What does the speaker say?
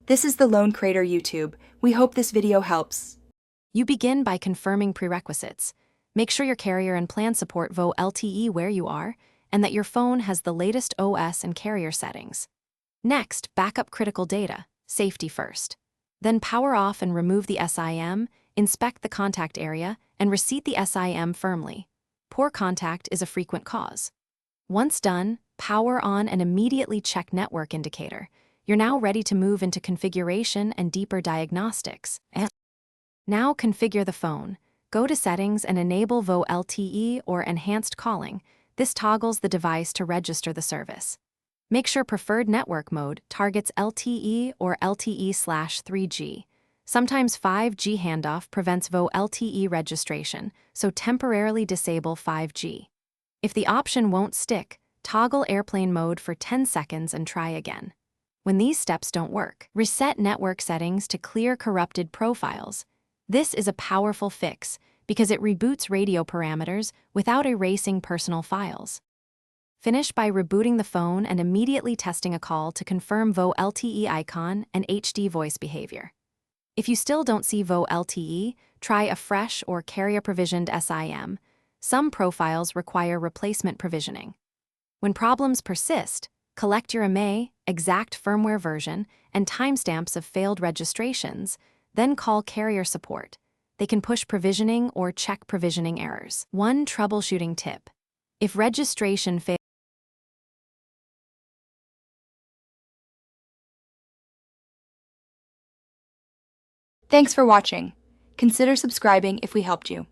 This is the Lone Crater YouTube. We hope this video helps. You begin by confirming prerequisites. Make sure your carrier and plan support Volte where you are, and that your phone has the latest OS and carrier settings. Next, backup critical data, safety first. Then power off and remove the SIM, inspect the contact area, and reseat the SIM firmly. Poor contact is a frequent cause. Once done, power on and immediately check network indicator. You're now ready to move into configuration and deeper diagnostics. Now configure the phone. Go to Settings and enable VoLTE or Enhanced Calling. This toggles the device to register the service. Make sure preferred network mode targets LTE or LTE/3G. Sometimes 5G handoff prevents VoLTE registration, so temporarily disable 5G. If the option won't stick, toggle airplane mode for 10 seconds and try again. When these steps don't work, reset network settings to clear corrupted profiles. This is a powerful fix because it reboots radio parameters without erasing personal files. Finish by rebooting the phone and immediately testing a call to confirm VoLTE icon and HD voice behavior. If you still don't see VoLTE, try a fresh or carrier-provisioned SIM. Some profiles require replacement provisioning. When problems persist, collect your IMEI, exact firmware version, and timestamps of failed registrations, then call carrier support. They can push provisioning or check provisioning errors. One troubleshooting tip. If registration fails, Thanks for watching. Consider subscribing if we helped you.